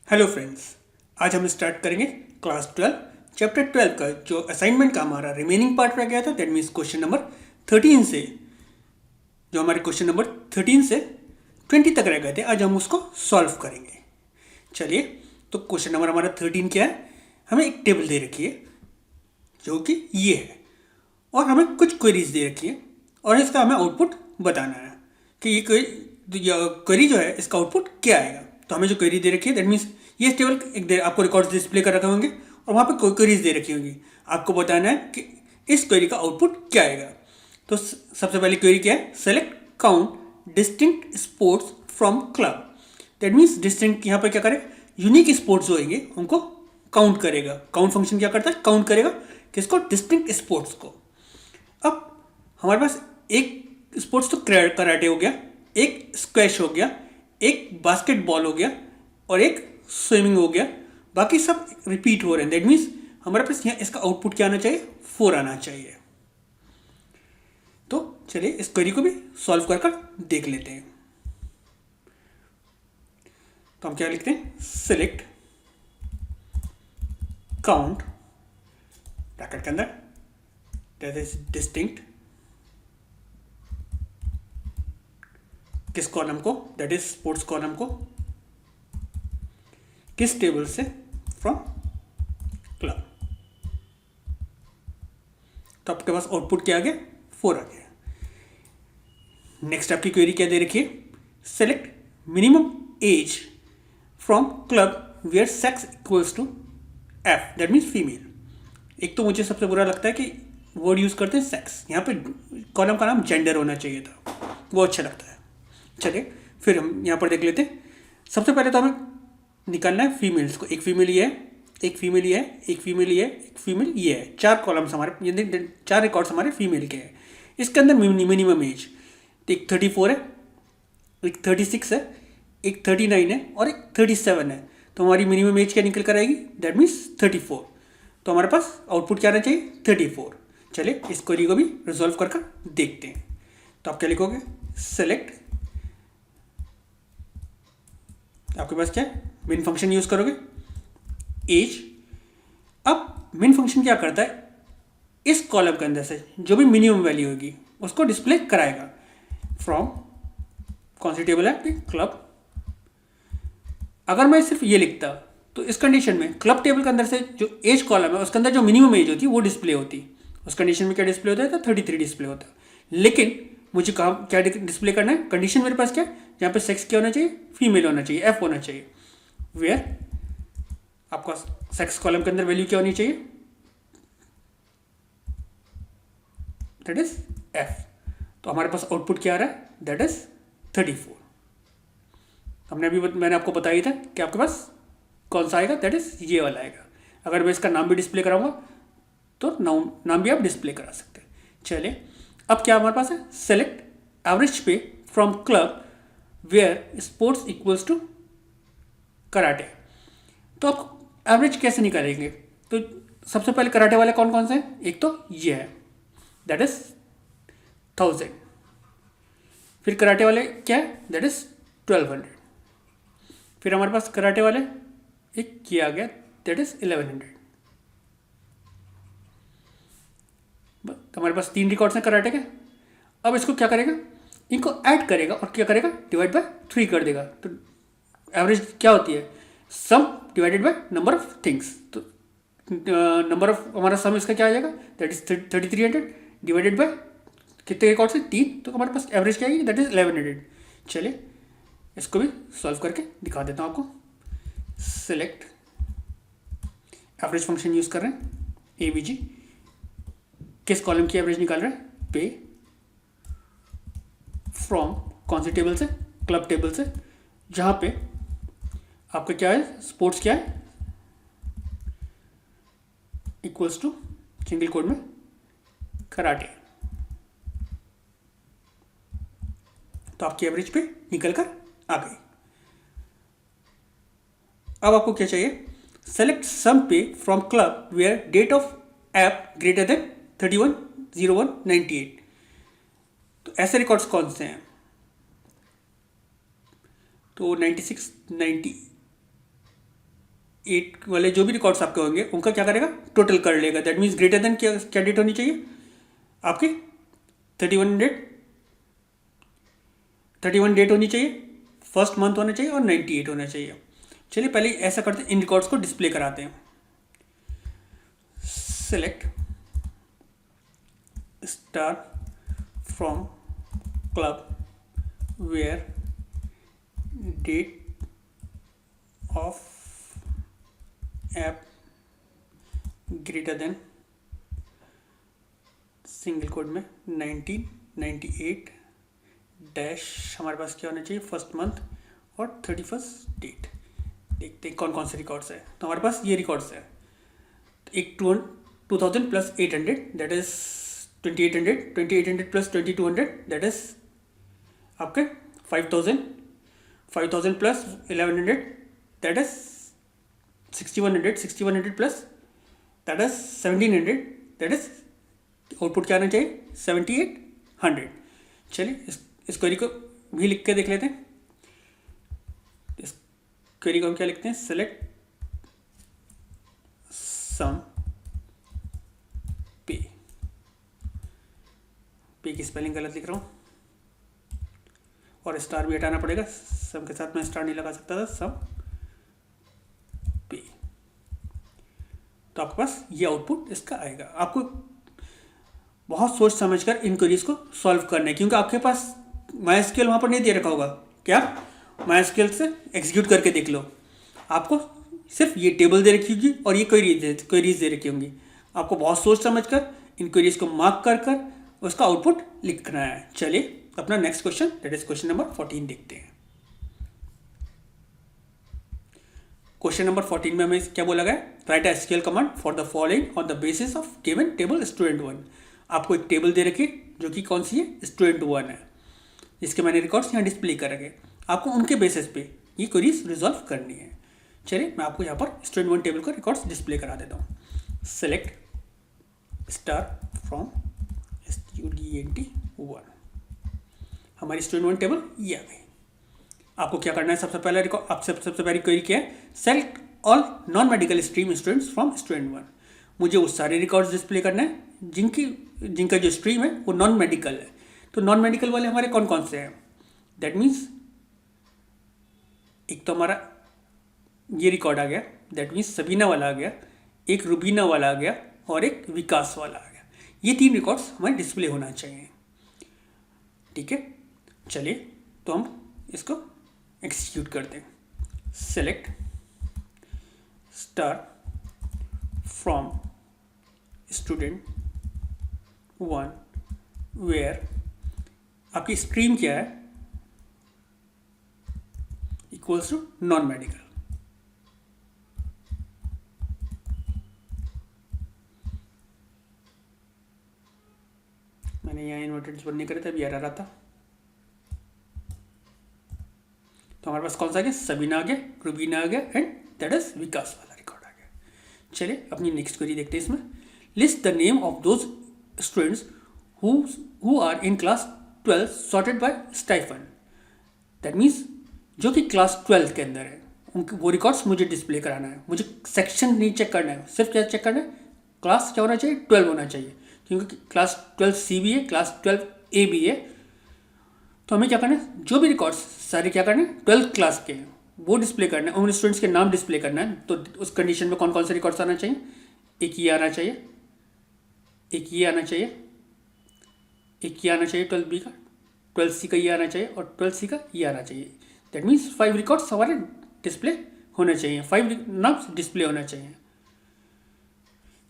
Hello friends. आज हम start करेंगे क्लास 12 चैप्टर 12 का जो असाइनमेंट का हमारा रिमेनिंग पार्ट रह गया था, दैट मीन्स क्वेश्चन नंबर 13 से जो हमारे क्वेश्चन नंबर 13 से 20 तक रह गए थे, आज हम उसको सॉल्व करेंगे। चलिए, तो क्वेश्चन नंबर हमारा 13 क्या है? हमें एक टेबल दे रखी है जो कि ये है, और हमें कुछ क्वेरीज दे रखी है और इसका हमें आउटपुट बताना है कि ये क्वेरी जो है इसका आउटपुट क्या आएगा। तो हमें जो क्वेरी दे रखी है, दैट मीन्स ये टेबल एक दे आपको रिकॉर्ड्स डिस्प्ले कर रखे होंगे और वहाँ पे कोई क्वेरीज दे रखी होंगी। आपको बताना है कि इस क्वेरी का आउटपुट क्या आएगा। तो सबसे पहली क्वेरी क्या है? Select count distinct sports from club. That means distinct यहाँ पर क्या करेगा, यूनिक स्पोर्ट्स जो होंगे उनको काउंट करेगा। काउंट फंक्शन क्या करता है? काउंट करेगा किसको? डिस्टिंक्ट स्पोर्ट्स को। अब हमारे पास एक स्पोर्ट्स तो कराटे हो गया, एक स्क्वैश हो गया, एक बास्केटबॉल हो गया और एक स्विमिंग हो गया। बाकी सब रिपीट हो रहे हैं। दैट मीन्स हमारे पास यहाँ इसका आउटपुट क्या आना चाहिए? 4 आना चाहिए। तो चलिए इस क्वेरी को भी सॉल्व कर देख लेते हैं। तो हम क्या लिखते हैं? सिलेक्ट काउंट ब्रैकेट के अंदर दैट इज डिस्टिंक्ट किस कॉलम को? दैट इज स्पोर्ट्स कॉलम को। किस टेबल से? From club. तो आपके पास आउटपुट क्या आ गया? 4 आ गया। नेक्स्ट आपकी क्वेरी क्या दे रखी है? Select minimum age from club where sex equals to f, that means female. एक तो मुझे सबसे बुरा लगता है कि वर्ड यूज करते हैं सेक्स। यहाँ पे कॉलम का नाम जेंडर होना चाहिए था, वो अच्छा लगता है। चलिए फिर हम यहाँ पर देख लेते हैं। सबसे पहले तो हमें निकालना है फीमेल्स को। एक फीमेल ये है, एक फीमेल ये है, एक फीमेल ये है, एक फीमेल ये है। 4 कॉलम्स हमारे, ये 4 रिकॉर्ड्स हमारे फीमेल के हैं। इसके अंदर मिनिमम एज एक 34 है, एक 36 है, एक 39 है और एक 37 है। तो हमारी मिनिमम एज क्या निकल कर आएगी? That means 34। तो हमारे पास आउटपुट क्या आना चाहिए? 34। चलिए इस क्वेरी को भी रिजॉल्व कर देखते हैं। तो आप क्या लिखोगे? सेलेक्ट, आपके पास क्या है? मेन फंक्शन यूज करोगे एज। अब मेन फंक्शन क्या करता है? इस कॉलम के अंदर से जो भी मिनिमम वैल्यू होगी उसको डिस्प्ले कराएगा। फ्रॉम कौन सी टेबल है? क्लब। अगर मैं सिर्फ ये लिखता तो इस कंडीशन में क्लब टेबल के अंदर से जो एज कॉलम है उसके अंदर जो मिनिमम एज होती है वो डिस्प्ले होती। उस कंडीशन में क्या डिस्प्ले होता है? तो 33 डिस्प्ले होता है। लेकिन मुझे कहा क्या डिस्प्ले करना है? कंडीशन मेरे पास क्या है? यहाँ पे सेक्स क्या होना चाहिए? फीमेल होना चाहिए, एफ होना चाहिए। वेयर आपका सेक्स कॉलम के अंदर वैल्यू क्या होनी चाहिए? That is F. तो हमारे पास आउटपुट क्या आ रहा है? That is 34। हमने अभी मैंने आपको बताया था कि आपके पास कौन सा आएगा? दैट इज ये वाला आएगा। अगर मैं इसका नाम भी डिस्प्ले कराऊंगा तो नाम भी आप डिस्प्ले करा सकते हैं। चलिए अब क्या हमारे पास है? Select average pay from club where sports equals to karate. तो आप एवरेज कैसे निकालेंगे? तो सबसे पहले कराटे वाले कौन कौन से हैं? एक तो ये है, दैट इज 1000। फिर कराटे वाले क्या है? That is 1200। फिर हमारे पास कराटे वाले एक किया गया, दैट इज 1100। तो हमारे पास 3 रिकॉर्ड्स हैं कराटे के। अब इसको क्या करेगा? इनको ऐड करेगा और क्या करेगा? डिवाइड बाय 3 कर देगा। तो एवरेज क्या होती है? सम divided by number of things. तो नंबर ऑफ हमारा सम इसका क्या आ जाएगा? दैट इज 3300 डिवाइडेड बाय कितने रिकॉर्ड से? 3। तो हमारे पास एवरेज क्या आएगी? That is 1100। चलिए इसको भी सॉल्व करके दिखा देता हूँ आपको। सिलेक्ट एवरेज फंक्शन यूज कर रहे हैं, एवीजी। किस कॉलम की एवरेज निकाल रहे हैं? पे फ्रॉम कौन सी टेबल से? क्लब टेबल से, जहां पे आपका क्या है? स्पोर्ट्स क्या है? इक्वल्स टू सिंगल कोड में कराटे। तो आपकी एवरेज पे निकल कर आ गई। अब आपको क्या चाहिए? Select sum pay from club where date of app greater than 31/01/98। तो ऐसे रिकॉर्ड्स कौन से हैं? तो 96, 90 8 वाले जो भी रिकॉर्ड्स आपके होंगे उनका क्या करेगा, टोटल कर लेगा। दैट मीन्स ग्रेटर देन क्या क्या डेट होनी चाहिए आपकी, 31 डेट होनी चाहिए, फर्स्ट मंथ होना चाहिए और 98 होना चाहिए। चलिए पहले ऐसा करते हैं, इन रिकॉर्ड्स को डिस्प्ले कराते हैं। Select star from club where date of app greater than single code में 1998 डैश, हमारे पास क्या होना चाहिए, फर्स्ट मंथ और 31 डेट। देखते हैं कौन कौन से रिकॉर्ड्स है। तो हमारे पास ये रिकॉर्ड्स है, एक 2000 plus 800 that is 2800, 2800 plus 2200 that is आपके 5000 plus 1100 that is 6100, 6100 plus that is 1700 that is output क्या आना चाहिए, 7800। चलिए इस क्वेरी को भी लिख के देख लेते हैं। इस क्वेरी को हम क्या लिखते हैं, सेलेक्ट सम पे की स्पेलिंग गलत लिख रहा हूँ और स्टार भी हटाना पड़ेगा, सम के साथ मैं स्टार नहीं लगा सकता था, सम पे। तो आपके पास ये आउटपुट इसका आएगा। आपको बहुत सोच समझकर इन क्वेरीज को सॉल्व करना है, क्योंकि आपके पास MySQL वहाँ पर नहीं दे रखा होगा। क्या MySQL से एग्जीक्यूट करके देख लो, आपको सिर्फ ये टेबल दे रखी होगी और ये क्वेरीज दे रखी होंगी। आपको बहुत सोच समझकर इन क्वेरीज को मार्क कर उसका आउटपुट लिखना है। चलिए अपना next question that is question number 14 देखते हैं। क्वेश्चन नंबर 14 में हमें क्या बोला गया, right SQL command for the following on the basis of given table student 1। आपको एक टेबल दे रखी जो कि कौन सी है, स्टूडेंट 1 है, जिसके मैंने रिकॉर्ड्स यहाँ डिस्प्ले कर रखे। आपको उनके बेसिस पे ये क्वेरीज रिजॉल्व करनी है। चलिए मैं आपको यहाँ पर स्टूडेंट 1 टेबल का रिकॉर्ड्स डिस्प्ले करा देता हूँ। सेलेक्ट स्टार फ्रॉम स्टूडेंट 1, हमारी स्टूडेंट 1 टेबल ये आ गई। आपको क्या करना है, सबसे पहली क्वेरी क्या है, select all non medical stream students from student 1। मुझे वो सारे रिकॉर्ड्स डिस्प्ले करना है जिनका जो स्ट्रीम है वो नॉन मेडिकल है। तो नॉन मेडिकल वाले हमारे कौन कौन से हैं, दैट मीन्स एक तो हमारा ये रिकॉर्ड आ गया, दैट मीन्स सबीना वाला आ गया, एक रुबीना वाला आ गया और एक विकास वाला आ गया। ये 3 रिकॉर्ड्स हमारे डिस्प्ले होना चाहिए। ठीक है, चलिए तो हम इसको एग्जीक्यूट करते हैं। Select star from student 1 where, आपकी स्ट्रीम क्या है, इक्वल्स टू नॉन मेडिकल। मैंने यहाँ इन्वर्टेड बंद नहीं करे थे, अभी एरर रहा था। तो हमारे पास कौन सा आ गया, सबीना आ गया, रुबीना आ गया एंड दैट इज विकास वाला रिकॉर्ड आ गया। चलिए अपनी नेक्स्ट क्वेरी देखते हैं। इसमें list the name of those students who are in class 12 sorted by stipend. That means जो कि क्लास 12 के अंदर है उनके वो रिकॉर्ड्स मुझे डिस्प्ले कराना है। मुझे सेक्शन नहीं चेक करना है, सिर्फ क्या चेक करना है, क्लास क्या होना चाहिए, 12 होना चाहिए, क्योंकि क्लास 12C भी है, क्लास 12A भी है। तो हमें क्या करना है, जो भी रिकॉर्ड्स सारे क्या करना है 12th क्लास के हैं वो डिस्प्ले करना है, उन स्टूडेंट्स के नाम डिस्प्ले करना है। तो उस कंडीशन में कौन कौन से रिकॉर्ड्स आना चाहिए, एक ये आना चाहिए, एक ये आना चाहिए, एक ये आना चाहिए 12B का, 12C का ये आना चाहिए और 12C का ये आना चाहिए। दैट मीन्स 5 रिकॉर्ड्स हमारे डिस्प्ले होने चाहिए, 5 नाम्स डिस्प्ले होना चाहिए।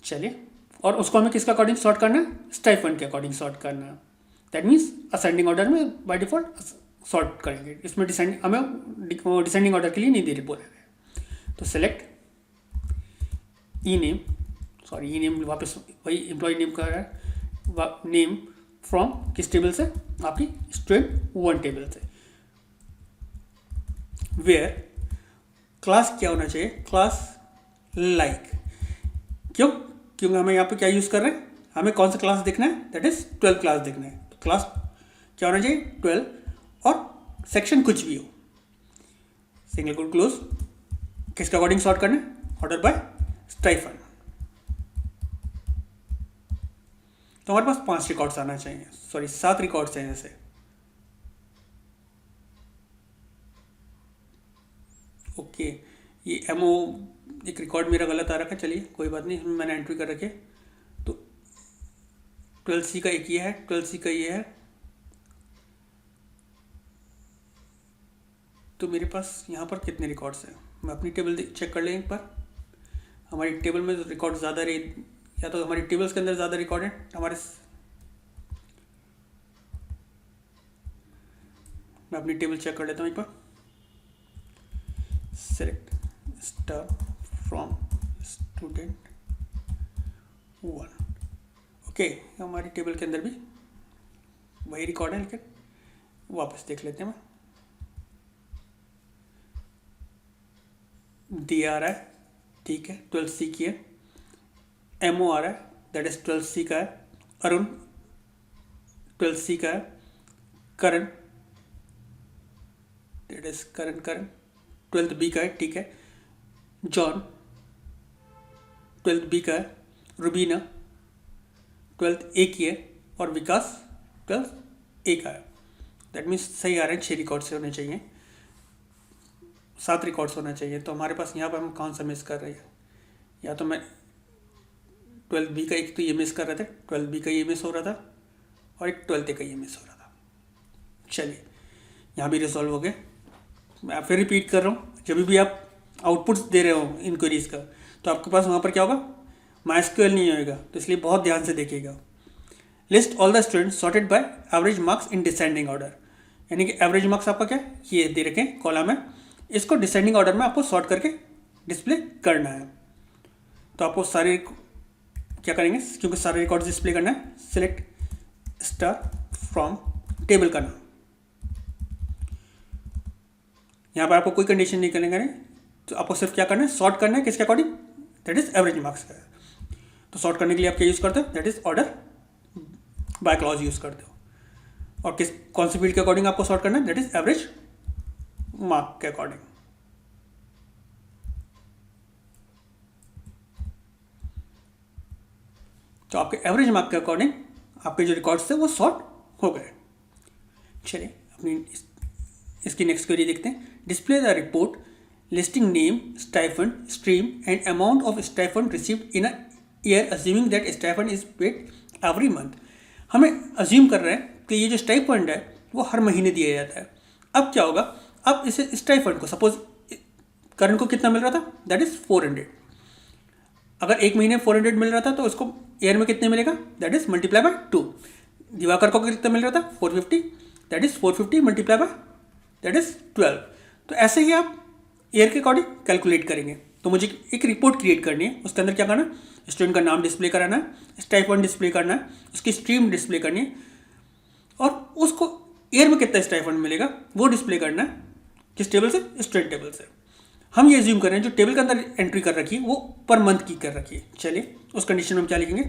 चलिए, और उसको हमें किसका अकॉर्डिंग सॉर्ट करना है, स्टाइफन के अकॉर्डिंग सॉर्ट करना है। दैट मीन्स असेंडिंग ऑर्डर में बाय डिफॉल्ट सॉर्ट करेंगे, इसमें डिसेंडिंग ऑर्डर के लिए नहीं दे रहे बोले गए। तो सेलेक्ट ई नेम वापस वही एम्प्लॉय नेम का है, नेम फ्रॉम किस टेबल से, आपकी स्टूडेंट 1 टेबल से। वेयर क्लास क्या होना चाहिए, क्लास लाइक। क्योंकि हमें यहाँ पे क्या यूज़ कर रहे हैं, हमें कौन सा क्लास देखना है, दैट इज 12 क्लास देखना है। तो क्लास क्या होना चाहिए, 12, और सेक्शन कुछ भी हो, सिंगल कोट क्लोज, किसके अकॉर्डिंग सॉर्ट करना है, ऑर्डर बाय स्टाइफन। तो हमारे पास 5 रिकॉर्ड्स आना चाहिए, सॉरी 7 रिकॉर्ड्स हैं ऐसे। ओके, ये एमओ एक रिकॉर्ड मेरा गलत आ रखा है, चलिए कोई बात नहीं, इसमें मैंने एंट्री कर रखी है। तो 12C का एक ये है, 12C का ये है। तो मेरे पास यहाँ पर कितने रिकॉर्ड्स हैं, मैं अपनी टेबल चेक कर लें एक बार। हमारी टेबल में रिकॉर्ड ज़्यादा रहे, या तो हमारी टेबल्स के अंदर ज़्यादा रिकॉर्ड है हमारे। मैं अपनी टेबल चेक कर लेता हूँ एक बार। Select star from student 1। Okay, हमारी टेबल के अंदर भी वही रिकॉर्ड है, लेकिन वापस देख लेते हैं। मैं डी आ रहा है, ठीक है, 12C की है। एमओ आ रहा है, दैट इज 12C का है। अरुण 12C का है। करण, दैट इज करण 12B का है, ठीक है। जॉन 12B का है। रुबीना 12A की है। और विकास 12A का है। दैट मीन्स सही आ रहे हैं, 6 रिकॉर्ड से होने चाहिए, 7 रिकॉर्ड्स होना चाहिए। तो हमारे पास यहाँ पर हम कौन सा मिस कर रहे हैं, या तो मैं 12B का एक तो ये मिस कर रहे थे, 12B का ये मिस हो रहा था, और एक 12A का ये मिस हो रहा था। चलिए, यहाँ भी रिजॉल्व हो गए। मैं फिर रिपीट कर रहा हूँ, जब भी आप आउटपुट्स दे रहे हो इंक्वायरीज का, तो आपके पास वहाँ पर क्या होगा, MySQL नहीं होएगा, तो इसलिए बहुत ध्यान से देखिएगा। List all the students sorted by average marks in descending order, यानी कि एवरेज मार्क्स आपका क्या ये दे रखें कॉलम है, इसको डिसेंडिंग ऑर्डर में आपको सॉर्ट करके डिस्प्ले करना है। तो आपको सारे क्या करेंगे, क्योंकि सारे रिकॉर्ड्स डिस्प्ले करना है, सिलेक्ट स्टार फ्रॉम टेबल का नाम। यहाँ पर आपको कोई कंडीशन नहीं करने का, तो आपको सिर्फ क्या करना है, सॉर्ट करना है किसके according, that is average marks का। तो सॉर्ट करने के लिए आप क्या यूज़ करते हो, that is order by clause use करते हो। और कौन सी फील्ड के अकॉर्डिंग आपको सॉर्ट करना है, दैट इज एवरेज मार्क के अकॉर्डिंग। तो आपके एवरेज मार्क के अकॉर्डिंग आपके जो रिकॉर्ड्स थे वो सॉर्ट हो गए। चलिए अपनी इसकी नेक्स्ट क्वेरी देखते हैं। Display the report listing name, stipend, stream and amount of stipend received in a year assuming that stipend is paid every month. हमें अज्यूम कर रहे हैं कि ये जो स्टाइफंड है वो हर महीने दिया जाता है। अब क्या होगा, अब इसे स्टाइफंड को सपोज करण को कितना मिल रहा था, दैट इज 400। अगर एक महीने 400 मिल रहा था तो उसको ईयर में कितने मिलेगा, that is multiply by 2। Diwakar को कितना मिल रहा था, 450, that is 450 multiply by that is 12। तो ऐसे ही आप ईयर के अकॉर्डिंग कैलकुलेट करेंगे। तो मुझे एक रिपोर्ट क्रिएट करनी है, उसके अंदर क्या करना है, स्टूडेंट का नाम डिस्प्ले कराना है, स्टाइफंड डिस्प्ले करना है, उसकी स्ट्रीम डिस्प्ले करनी है, और उसको ईयर में कितना स्टाइफंड मिलेगा वो डिस्प्ले करना है। किस टेबल से, स्टूडेंट टेबल से। हम ये एज्यूम कर रहे हैं जो टेबल के अंदर एंट्री कर रखी है वो पर मंथ की कर रखी है। चलिए उस कंडीशन में हम क्या लिखेंगे,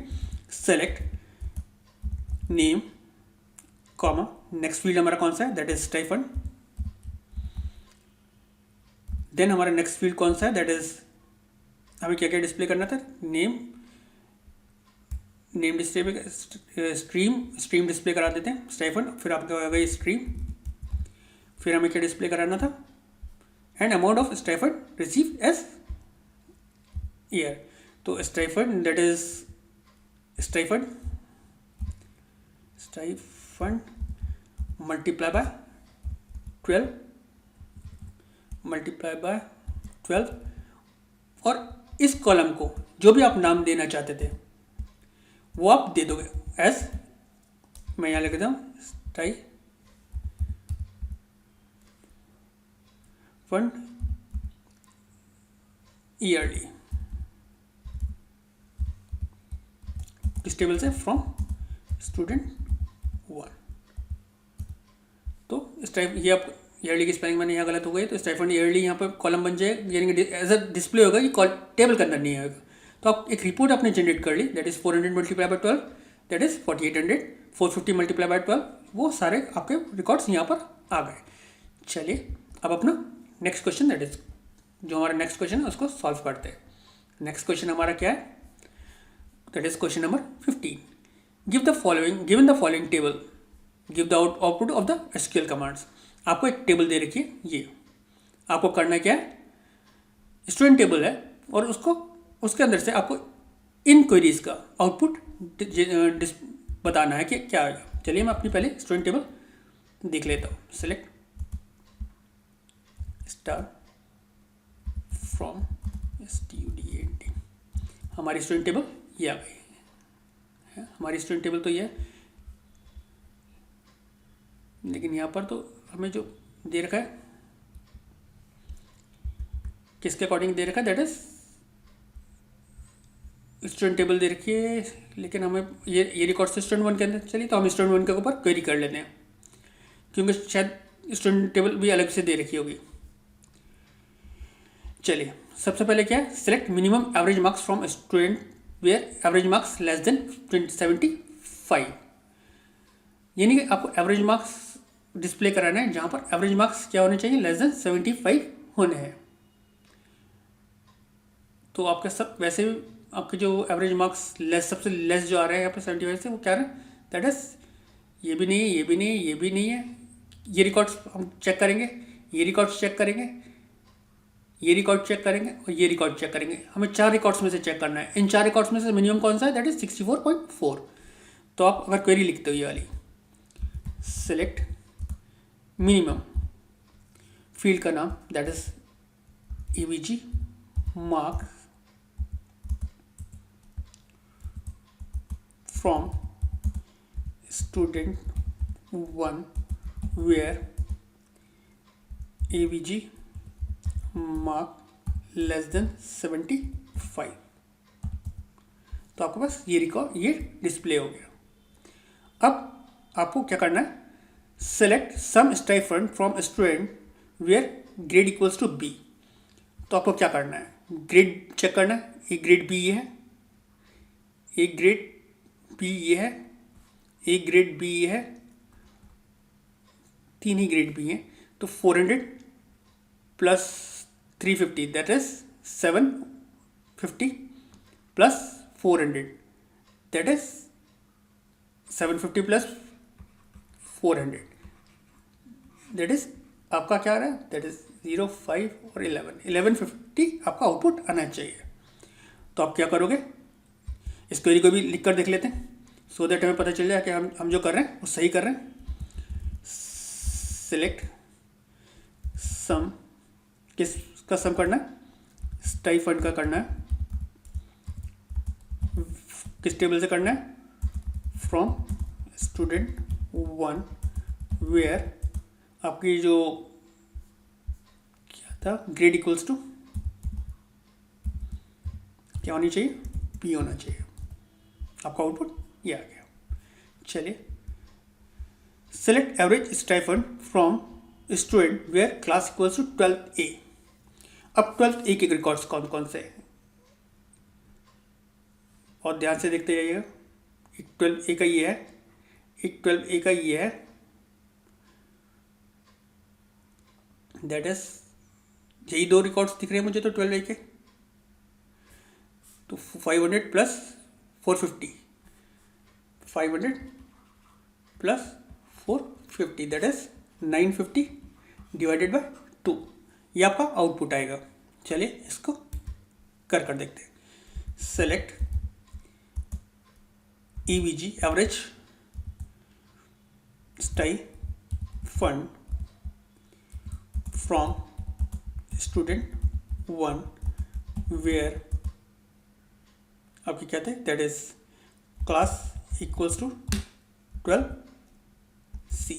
select name comma, next field हमारा कौन सा है, दैट इज स्टाइफंड। देन हमारा नेक्स्ट फील्ड कौन सा है, दैट इज हमें क्या क्या डिस्प्ले करना था, नेम डिस्प्ले, स्ट्रीम डिस्प्ले करा देते हैं, स्टाइफंड, फिर आपका होगा ये स्ट्रीम, फिर हमें क्या डिस्प्ले कराना था, and amount of stipend receive as year. तो stipend that is stipend multiply by 12 और इस कॉलम को जो भी आप नाम देना चाहते थे वो आप दे दोगे एज, मैं यहाँ लिख देता हूँ स्टाइफंड ईयरली, किस टेबल से, फ्रॉम स्टूडेंट 1। तो ये आप ईयरली की स्पेलिंग मैंने यहाँ गलत हो गई, तो स्टाइफंड ईयरली यहाँ पर कॉलम बन जाए, यानी कि एज अ डिस्प्ले होगा, ये टेबल के अंदर नहीं आएगा। तो आप एक रिपोर्ट आपने जनरेट कर ली, that is 400 multiply by 12, that is 4800, 450 multiply by 12, वो सारे आपके रिकॉर्ड्स यहाँ पर आ गए। चलिए अब अपना नेक्स्ट क्वेश्चन, दैट इज जो हमारा नेक्स्ट क्वेश्चन है उसको सॉल्व करते हैं। नेक्स्ट क्वेश्चन हमारा क्या है, that is question number 15. Given the following table, give the output of the SQL commands. आपको एक टेबल दे रखी है, ये आपको करना क्या है, स्टूडेंट टेबल है और उसके अंदर से आपको इन क्वेरीज का आउटपुट बताना है कि क्या आएगा. चलिए मैं अपनी पहले स्टूडेंट टेबल देख लेता हूँ. Select start from STUDENT. हमारी स्टूडेंट टेबल ये आ गई है. हमारी स्टूडेंट टेबल तो ये है, लेकिन यहाँ पर तो हमें जो दे रखा है किसके अकॉर्डिंग दे रखा है, दैट इज स्टूडेंट टेबल दे रखी है. लेकिन हमें ये रिकॉर्ड से स्टूडेंट 1 के अंदर चलिए, तो हम स्टूडेंट 1 के ऊपर क्वेरी कर लेते हैं, क्योंकि शायद स्टूडेंट टेबल भी अलग से दे रखी होगी. चलिए सबसे पहले क्या है, select minimum average marks from student where average marks less than 75. यानी कि आपको एवरेज मार्क्स डिस्प्ले कराना है जहाँ पर एवरेज मार्क्स क्या होने चाहिए, लेस देन 75 होने हैं. तो आपके सब वैसे भी आपके जो एवरेज मार्क्स सबसे लेस जो आ रहे हैं यहाँ पर 75 से, वो क्या है, दैट इज ये भी नहीं है, ये भी नहीं है, ये भी नहीं है. ये रिकॉर्ड्स हम चेक करेंगे, ये रिकॉर्ड्स चेक करेंगे, ये रिकॉर्ड चेक करेंगे और ये रिकॉर्ड चेक करेंगे. हमें 4 रिकॉर्ड्स में से चेक करना है. इन 4 रिकॉर्ड्स में से मिनिमम कौन सा है, दैट इज 64.4. तो आप अगर क्वेरी लिखते हो ये वाली, सिलेक्ट मिनिमम, फील्ड का नाम that is AVG marks from student 1 where AVG mark less than 75. तो आपके पास ये रिकॉर्ड ये डिस्प्ले हो गया. अब आपको क्या करना है, select sum stipend from student where grade equals to B. तो आपको क्या करना है, ग्रेड चेक करना है. एक ग्रेड B ये है, एक ग्रेड B ये है, एक ग्रेड B ये है, 3 ही ग्रेड B हैं. तो 400 plus 350 that is 750 plus 400 that is 750 plus 400 that is आपका क्या आ रहा है, दैट इज 0, 5 और 1150 आपका आउटपुट आना चाहिए. तो आप क्या करोगे, इस क्वेरी को भी लिख कर देख लेते हैं, सो दैट हमें पता चल जाए कि हम जो कर रहे हैं वो सही कर रहे हैं. सिलेक्ट सम, किसका सम करना है, स्टाइपेंड का करना है. किस टेबल से करना है, फ्रॉम स्टूडेंट 1 वेयर आपकी जो क्या था, ग्रेड इक्वल्स टू क्या होनी चाहिए, B होना चाहिए. आपका आउटपुट ये आ गया. चलिए select average stipend from student where class equals to 12A. अब 12A के रिकॉर्ड्स कौन कौन से हैं, और ध्यान से देखते जाइएगा. एक 12A का ये है, एक 12A का ये है, दैट इज यही 2 रिकॉर्ड्स दिख रहे हैं मुझे तो 12A के. तो 500 plus 450, 500 plus 450 that is 950 divided by 2. ये आपका आउटपुट आएगा. चलिए इसको कर देखते हैं. Select EVG average stipend from student 1 where आपकी क्या थे, that is class equals to 12C.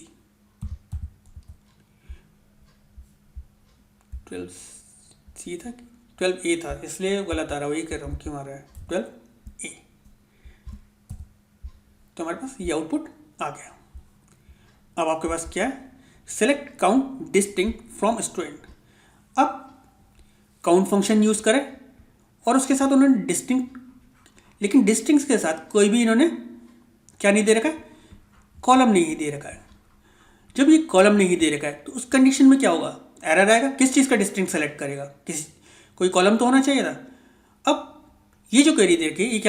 12C था, 12A था, इसलिए गलत आ रहा है, वही कर रहा हूँ, क्यों आ रहा है 12A. तो हमारे पास ये आउटपुट आ गया. अब आपके पास क्या है, select count distinct from student. अब काउंट फंक्शन यूज़ करें और उसके साथ उन्होंने डिस्टिंक्ट, लेकिन डिस्टिंक्ट के साथ कोई भी इन्होंने क्या नहीं दे रखा है, कॉलम नहीं दे रखा है. जब ये कॉलम नहीं दे रखा है तो उस कंडीशन में क्या होगा, एरर आएगा. किस चीज़ का डिस्टिंक्ट सेलेक्ट करेगा, कोई कॉलम तो होना चाहिए था. अब ये जो क्वेरी देखिए ये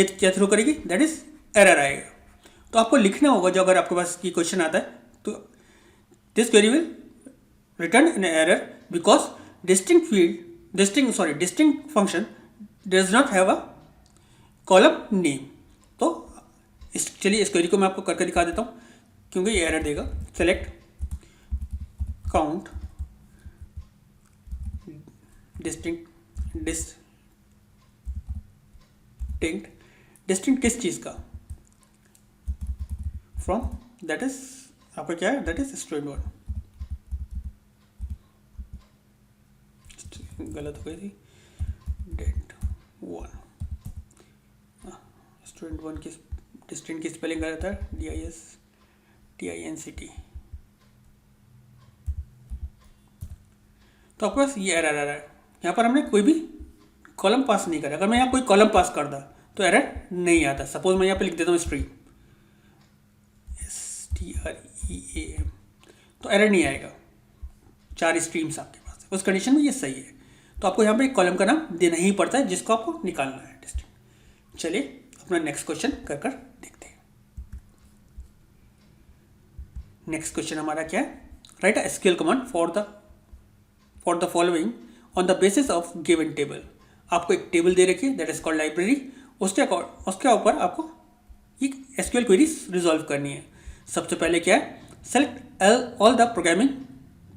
क्या थ्रो करेगी, दैट इज एरर आएगा। तो आपको लिखना होगा, जो अगर आपके पास ये क्वेश्चन आता है तो this query will return an error because distinct function does not have a column name. तो चलिए इस क्वेरी को मैं आपको करके दिखा देता हूँ, क्योंकि ये एरर देगा। सेलेक्ट काउंट डिस्टिंक्ट किस चीज़ का, फ्रॉम, दैट इज आपका क्या है, दैट इज स्टूडेंट 1। गलत हो गई थी, डेट 1, स्टूडेंट 1 की डिस्टिंक्ट की स्पेलिंग गलत है, DISTINCT। तो आपके पास ये एरर आ रहा है, यहाँ पर हमने कोई भी कॉलम पास नहीं करा। अगर मैं यहाँ कोई कॉलम पास कर दा तो एरर नहीं आता। सपोज मैं यहाँ पे लिख देता हूँ स्ट्रीम, STREAM, तो एरर नहीं आएगा। 4 स्ट्रीम्स आपके पास है, उस कंडीशन में ये सही है। तो आपको यहाँ पे एक कॉलम का नाम देना ही पड़ता है जिसको आपको निकालना है डिस्टिंक्ट। चलिए अपना नेक्स्ट क्वेश्चन कर देखते हैं। नेक्स्ट क्वेश्चन हमारा क्या है, right a SQL command for the following on the basis of given table. आपको एक टेबल दे रखी है, दैट इज कॉल्ड लाइब्रेरी। उसके ऊपर आपको एक SQL क्वेरीज रिजॉल्व करनी है। सबसे पहले क्या है, select all the programming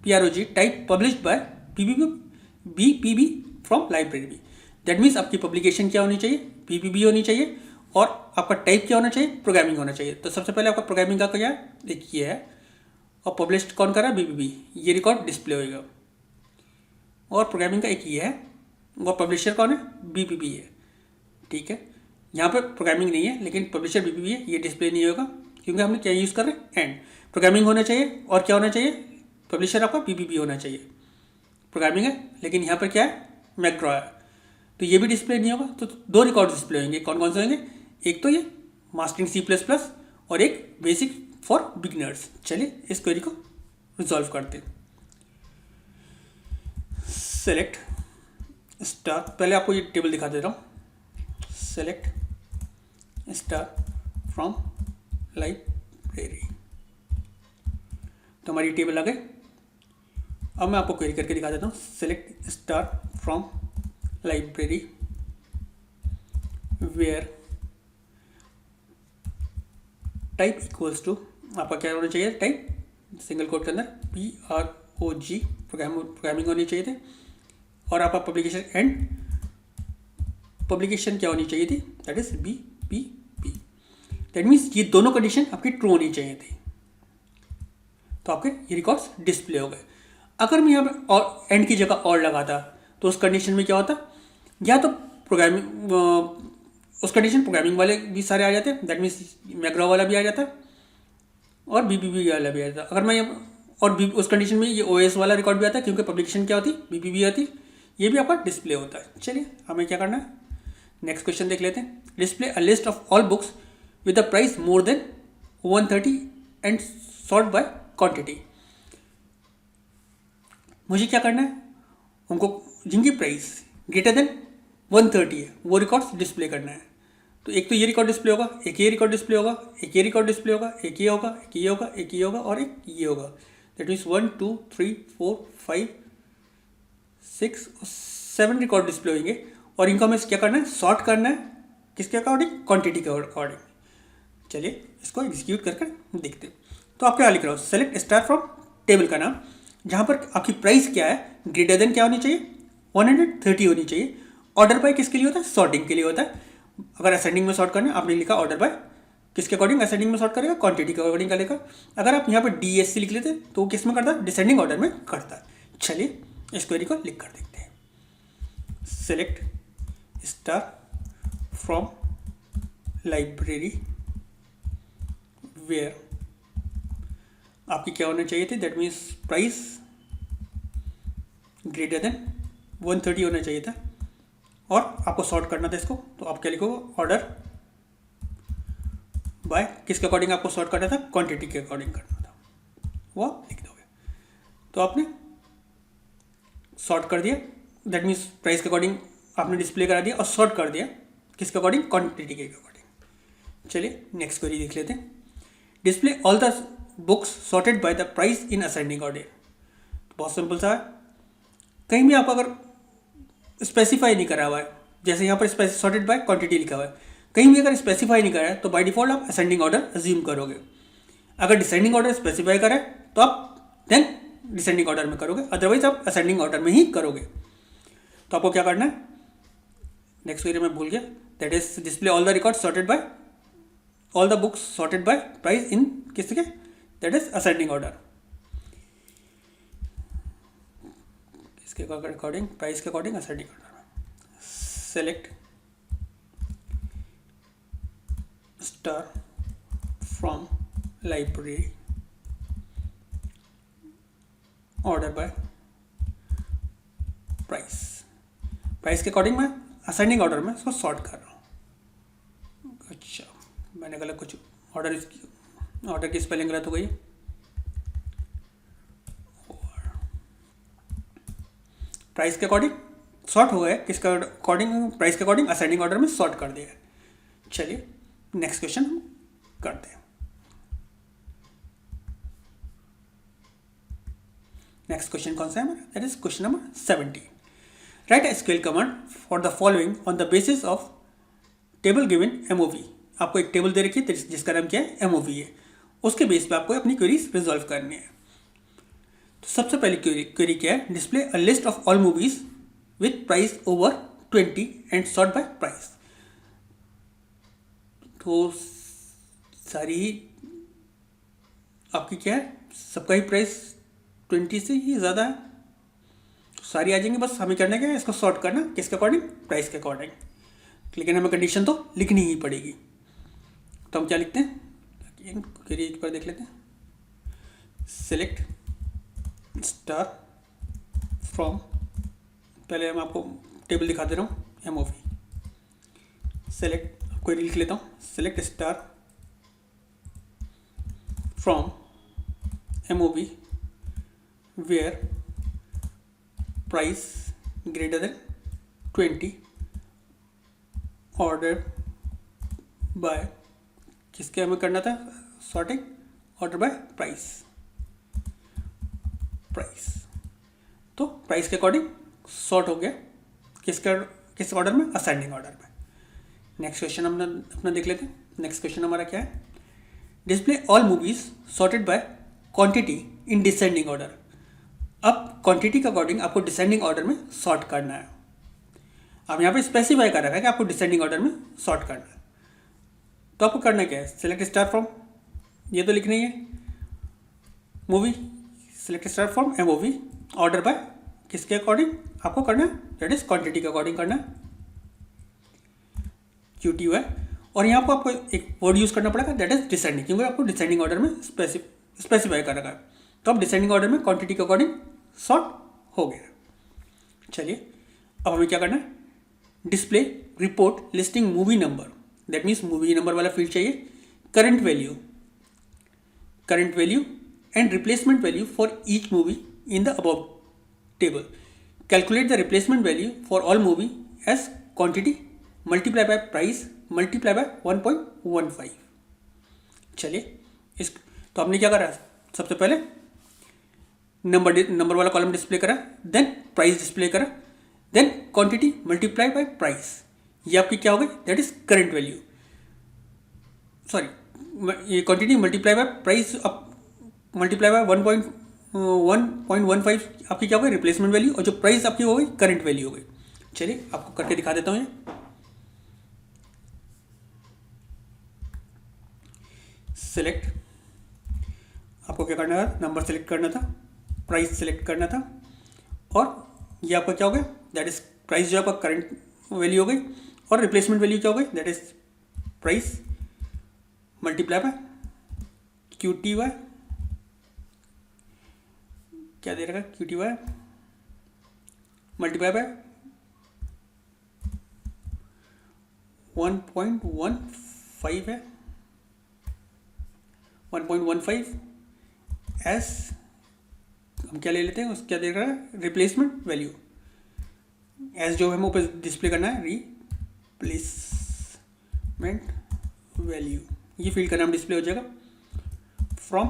PROG type published by BPB from library. That means आपकी पब्लिकेशन क्या होनी चाहिए, BPB होनी चाहिए, और आपका टाइप क्या होना चाहिए, प्रोग्रामिंग होना चाहिए। तो सबसे पहले आपका प्रोग्रामिंग का क्या है, एक ये है, और पब्लिश्ड कौन कर रहा है, BPB। ये रिकॉर्ड डिस्प्ले होएगा। और प्रोग्रामिंग का एक ये है, और पब्लिशर कौन है, BPB है। ठीक है, यहाँ पे प्रोग्रामिंग नहीं है लेकिन पब्लिशर BPB है, ये डिस्प्ले नहीं होगा क्योंकि हमने क्या यूज़ कर रहे हैं, एंड। प्रोग्रामिंग होना चाहिए और क्या होना चाहिए, पब्लिशर आपका BPB होना चाहिए। प्रोग्रामिंग है लेकिन यहाँ पर क्या है, मैक्रो है, तो ये भी डिस्प्ले नहीं होगा। तो 2 रिकॉर्ड डिस्प्ले होंगे, कौन कौन से होंगे, एक तो ये मास्टरिंग C++ और एक बेसिक फॉर बिगिनर्स। चलिए इस क्वेरी को रिजॉल्व करते हैं। सेलेक्ट स्टार, पहले आपको ये टेबल दिखा दे रहा हूँ। सेलेक्ट स्टार फ्रॉम लाइब्रेरी, तो हमारी टेबल आ गई। अब मैं आपको क्वेरी करके दिखा देता हूँ। Select star from library where type equals to, आपका क्या होना चाहिए, टाइप सिंगल कोट के अंदर PROG, प्रोग्रामिंग होनी चाहिए थी, और आपका पब्लिकेशन एंड पब्लिकेशन क्या होनी चाहिए थी, that is BPB। That means ये दोनों कंडीशन आपकी ट्रू होनी चाहिए थी, तो आपके ये रिकॉर्ड्स डिस्प्ले हो गए। अगर मैं यहाँ पे और एंड की जगह और लगाता तो उस कंडीशन में क्या होता, या तो प्रोग्रामिंग, उस कंडीशन प्रोग्रामिंग वाले भी सारे आ जाते, दैट मीन्स मैक्रो वाला भी आ जाता और BPB वाला भी आ जाता। अगर मैं और उस कंडीशन में ये OS वाला रिकॉर्ड भी आता है क्योंकि पब्लिकेशन क्या होती, BPB आती, ये भी आपका डिस्प्ले होता है। चलिए हमें क्या करना है, नेक्स्ट क्वेश्चन देख लेते हैं। Display a list of all books with the price more than 130 and sort by quantity. मुझे क्या करना है, उनको जिनकी प्राइस ग्रेटर देन 130 है वो रिकॉर्ड्स डिस्प्ले करना है। तो एक तो ये रिकॉर्ड डिस्प्ले होगा, एक ये रिकॉर्ड डिस्प्ले होगा, एक ये रिकॉर्ड डिस्प्ले होगा, एक ये होगा, एक ये होगा, एक ये होगा और एक ये होगा। दैट मीन्स 1 2 3 4 5 6 7 रिकॉर्ड डिस्प्ले होंगे, और इनको हमें क्या करना है, सॉर्ट करना है, किसके अकॉर्डिंग, क्वांटिटी के अकॉर्डिंग। चलिए इसको एग्जीक्यूट करके देखते हैं। तो आप क्या लिख रहे हो, सेलेक्ट स्टार फ्रॉम टेबल का नाम, जहाँ पर आपकी प्राइस क्या है, ग्रेटर देन क्या होनी चाहिए, 130 होनी चाहिए। ऑर्डर बाय किसके लिए होता है, सॉर्टिंग के लिए होता है। अगर असेंडिंग में सॉर्ट करना है, आपने लिखा ऑर्डर बाय किसके अकॉर्डिंग, असेंडिंग में सॉर्ट करेगा, क्वांटिटी के अकॉर्डिंग करेगा। अगर आप यहाँ पर DSC लिख लेते तो वो किस में करता है, डिसेंडिंग ऑर्डर में करता है। चलिए इस क्वेरी को लिख कर देखते हैं। Select star from library where, आपकी क्या होना चाहिए थी, that means price greater than 130 होना चाहिए था, और आपको सॉर्ट करना था इसको। तो आप क्या लिखोगे, ऑर्डर बाय किसके अकॉर्डिंग आपको सॉर्ट करना था, क्वांटिटी के अकॉर्डिंग करना था, वो आप लिख दोगे। तो आपने सॉर्ट कर दिया, दैट मीन्स प्राइस के अकॉर्डिंग आपने डिस्प्ले करा दिया और सॉर्ट कर दिया किसके अकॉर्डिंग, क्वांटिटी के अकॉर्डिंग। चलिए नेक्स्ट क्वेरी देख लेते हैं। Display all the books sorted by the price in ascending order. बहुत सिंपल सा है, कहीं भी आप अगर स्पेसिफाई नहीं करा हुआ है, जैसे यहाँ पर सॉर्टेड बाय क्वांटिटी लिखा हुआ है, कहीं भी अगर स्पेसिफाई नहीं करा है तो बाय डिफॉल्ट आप असेंडिंग ऑर्डर अज्यूम करोगे। अगर डिसेंडिंग ऑर्डर स्पेसिफाई करा है तो आप देन डिसेंडिंग ऑर्डर में करोगे, अदरवाइज आप असेंडिंग ऑर्डर में ही करोगे। तो आपको क्या करना है, नेक्स्ट क्वेरी में भूल गया, that is display all the record sorted by all the books sorted by price in किसके, दैट इज असेंडिंग ऑर्डर। किसके अकॉर्डिंग, प्राइस के according ascending order. Select star from library order by price. Price के according मैं ascending order में इसको sort कर रहा हूँ। अच्छा, मैंने गलत कुछ ऑर्डर की स्पेलिंग गलत हो गई। प्राइस के अकॉर्डिंग सॉर्ट हो गया, किसका अकॉर्डिंग, प्राइस के अकॉर्डिंग असेंडिंग ऑर्डर में सॉर्ट कर दिया। चलिए नेक्स्ट क्वेश्चन हम करते हैं। नेक्स्ट क्वेश्चन कौन सा है हमारा, that is question number 17। Right A SQL command for the following on the basis of table given MOV। आपको एक टेबल दे रखी है जिसका नाम क्या है, MOV है, उसके बेस पे आपको अपनी क्वेरीज रिजॉल्व करनी है। तो सबसे पहली क्वेरी क्या है, display a list of all movies with price over 20 and sort by price. तो सारी आपकी क्या है, सबका ही प्राइस 20 से ही ज़्यादा है, तो सारी आ जाएंगी, बस हमें करना क्या है, इसको सॉर्ट करना किसके अकॉर्डिंग, प्राइस के अकॉर्डिंग। लेकिन हमें कंडीशन तो लिखनी ही पड़ेगी। तो हम क्या लिखते हैं, क्वेरी एक बार देख लेते हैं। सिलेक्ट स्टार फ्रॉम, पहले मैं आपको टेबल दिखा दे रहा हूँ, MOV। सेलेक्ट, क्वेरी लिख लेता हूँ, select star from MOV where price greater than 20 order by, किसके हमें करना था सॉर्टिंग, ऑर्डर बाय प्राइस। तो प्राइस के अकॉर्डिंग सॉर्ट हो गया, किस ऑर्डर में, असेंडिंग ऑर्डर में। नेक्स्ट क्वेश्चन हम अपना देख लेते हैं। नेक्स्ट क्वेश्चन हमारा क्या है, display all movies sorted by quantity in descending order. अब क्वांटिटी के अकॉर्डिंग आपको डिसेंडिंग ऑर्डर में सॉर्ट करना है। अब यहाँ पे स्पेसिफाई कर रखा है कि आपको डिसेंडिंग ऑर्डर में सॉर्ट करना है। तो आपको करना क्या है, सिलेक्ट स्टार फ्रॉम, ये तो लिखना ही है, movie, select star from MOV order by किसके अकॉर्डिंग आपको करना है, दैट इज क्वांटिटी के अकॉर्डिंग करना है, QTY। और यहाँ पर आपको एक वर्ड यूज़ करना पड़ेगा, दैट इज डिसेंडिंग, क्योंकि आपको डिसेंडिंग ऑर्डर में स्पेसिफाई कर रखा है। तो अब डिसेंडिंग ऑर्डर में क्वांटिटी के अकॉर्डिंग सॉर्ट हो गया। चलिए अब हमें क्या करना है, display report listing movie number, that means movie number वाला फील्ड चाहिए, current value and replacement value for each movie in the above table. Calculate the replacement value for all movie as quantity multiply by price multiply by 1.15। चलिए इस, तो हमने क्या करा, सबसे पहले नंबर वाला कॉलम डिस्प्ले करा, देन प्राइस डिस्प्ले करा, then quantity multiply by price, ये आपकी क्या हो गई, that is current value, sorry ये क्वांटिटी मल्टीप्लाई बाय प्राइस, अब मल्टीप्लाई बाय 1.15 आपकी क्या हो गई, रिप्लेसमेंट वैल्यू, और जो प्राइस आपकी हो गई करंट वैल्यू हो गई। चलिए आपको करके दिखा देता हूँ ये। सिलेक्ट, आपको क्या करना था, नंबर सेलेक्ट करना था, प्राइस सेलेक्ट करना था, और ये आपका क्या हो गया, दैट इज प्राइस जो आपका करंट वैल्यू हो गई, और रिप्लेसमेंट वैल्यू क्या हो गई, that is price multiply bye QTY, क्या दे रखा है, QTY मल्टीप्लाई बाय 1.15 है, 1.15 एस हम क्या ले लेते हैं, उस क्या दे रहा है, रिप्लेसमेंट वैल्यू, एज जो हमें ऊपर डिस्प्ले करना है रिप्लेसमेंट वैल्यू, ये फील्ड का नाम डिस्प्ले हो जाएगा फ्रॉम,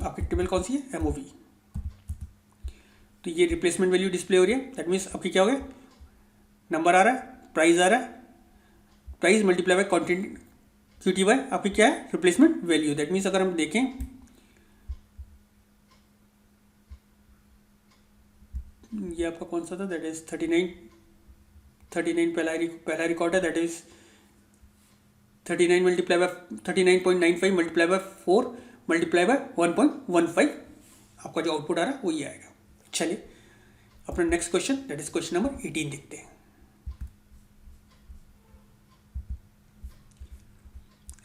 आपकी टेबल कौन सी है, एमओवी। तो ये रिप्लेसमेंट वैल्यू डिस्प्ले हो रही है, दैट मीन्स आपकी क्या हो गया, नंबर आ रहा है, प्राइस आ रहा है, price multiply by quantity by आपकी क्या है, रिप्लेसमेंट वैल्यू। दैट मीन्स अगर हम देखें ये आपका कौन सा था, दैट इज 39 पहला रिकॉर्ड है, that is 39 multiply by 39.95 multiply by 4 multiply by 1.15, आपका जो आउटपुट आ रहा है वो ये आएगा। चलिए अपना next question, that is question number 18 देखते हैं।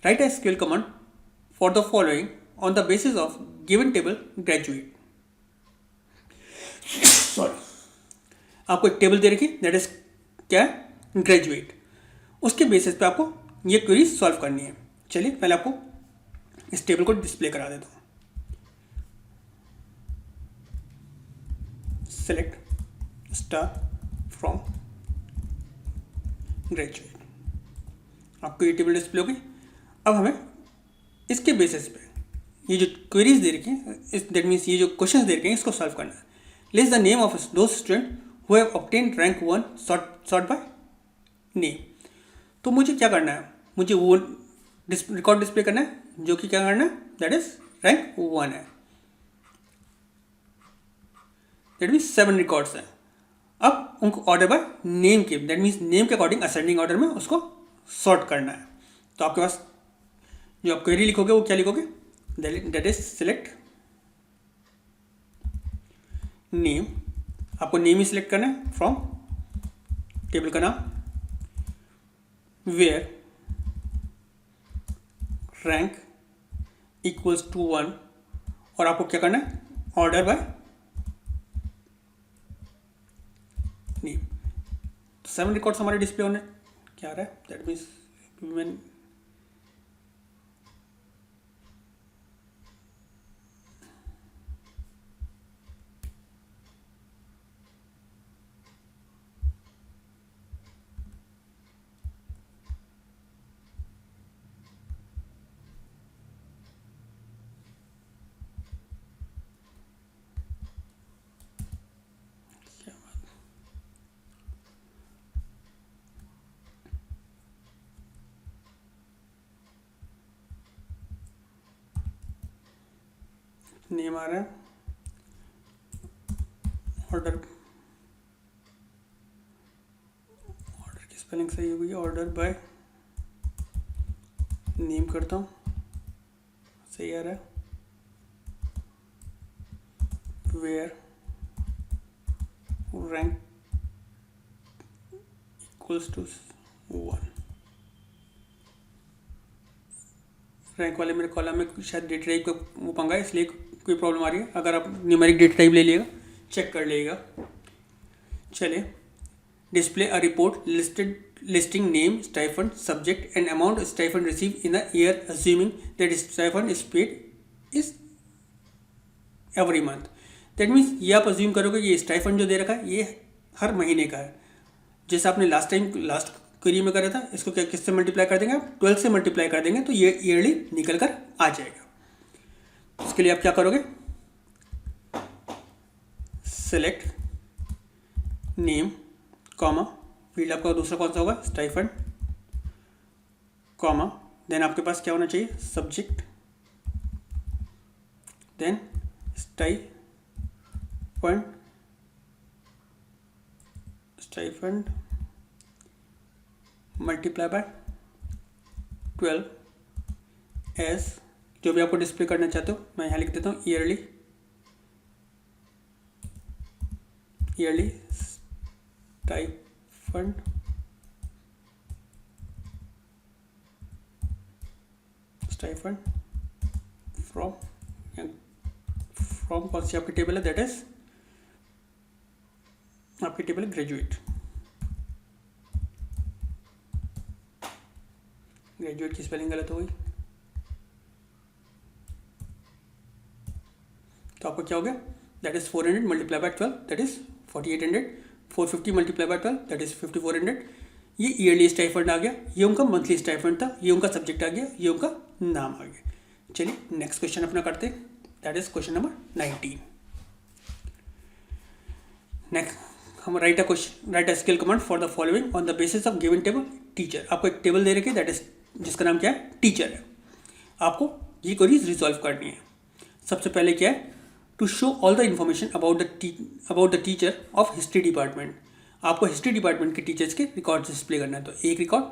Write a SQL command for the following on the basis of given table graduate. Sorry, आपको एक टेबल दे रखी, दैट इज क्या है, ग्रेजुएट। उसके बेसिस पे आपको ये क्वेरी सॉल्व करनी है। चलिए पहले आपको इस टेबल को डिस्प्ले करा देता हूँ। सेलेक्ट स्टार फ्रॉम ग्रेजुएट, आपको ये टेबल डिस्प्ले हो गई। अब हमें इसके बेसिस पे ये जो क्वेरीज दे रखी हैं, दैट मीन्स ये जो क्वेश्चंस दे रखे हैं, इसको सॉल्व करना है। लिस्ट द नेम ऑफ दो student who have obtained rank 1 sort by name. तो मुझे क्या करना है, मुझे वो रिकॉर्ड डिस्प्ले करना है जो कि क्या करना है, दैट इज रैंक 1 है। दैट मीन्स 7 रिकॉर्ड्स हैं। अब उनको ऑर्डर बाय नेम के, दैट मीन्स नेम के अकॉर्डिंग असेंडिंग ऑर्डर में उसको सॉर्ट करना है। तो आपके पास जो आप क्वेरी लिखोगे वो क्या लिखोगे, दैट इज सिलेक्ट नेम, आपको नेम ही सिलेक्ट करना है फ्रॉम टेबल का नाम, वेयर रैंक इक्वल्स टू 1, और आपको क्या करना है, ऑर्डर बाय नेम। 7 रिकॉर्ड्स हमारे डिस्प्ले होने क्या आ रहा है, दैट मीन्स वुमेन नेम आ रहा है, ऑर्डर की स्पेलिंग सही हो गई, ऑर्डर बाय नेम करता हूँ, सही आ रहा है, where rank equals to 1। Rank वाले मेरे कॉलम में शायद डेटा टाइप का वो पंगा है, इसलिए कोई प्रॉब्लम आ रही है। अगर आप न्यूमेरिक डेटा टाइप ले लिएगा, चेक कर लीजिएगा। चलिए display a report listing name, stipend, subject and amount stipend receive in a year assuming that stipend is paid is every month. That means ये आप अज्यूम करोगे ये स्टाइफंड जो दे रखा है ये हर महीने का है। जैसे आपने लास्ट क्वेरी में करा था, इसको क्या किससे मल्टीप्लाई कर देंगे आप, 12 से मल्टीप्लाई कर देंगे तो ये ईयरली निकल कर आ जाएगा। इसके लिए आप क्या करोगे, सेलेक्ट नेम कॉमा, फील्ड आपका दूसरा कौन सा होगा, स्टाइफंड कॉमा, देन आपके पास क्या होना चाहिए, subject, then stipend multiply by 12 as जो भी आपको डिस्प्ले करना चाहते हो, मैं यहाँ लिख देता हूँ ईयरली स्टाइफंड फ्रॉम कौन सी आपकी टेबल है, दैट इज आपकी टेबल है ग्रेजुएट की स्पेलिंग गलत हो गई तो आपको क्या हो गया, that is 400 multiply by 12 that is 4800 450 multiply by 12 that is 5400। ये ईयरली स्टाइफंड आ गया, ये उनका मंथली स्टाइफंड था, ये उनका सब्जेक्ट आ गया, ये उनका नाम आ गया। चलिए नेक्स्ट क्वेश्चन अपना करते हैं, that is question number 19। Next हम write a SQL command for the following on the basis of given table teacher. आपको एक टेबल दे रखी है दैट इज जिसका नाम क्या है, टीचर है। आपको ये क्वेरीज रिजॉल्व करनी है। सबसे पहले क्या है, to show all the information about the teacher of history department. आपको हिस्ट्री डिपार्टमेंट के टीचर्स के रिकॉर्ड्स डिस्प्ले करना है। तो एक रिकॉर्ड,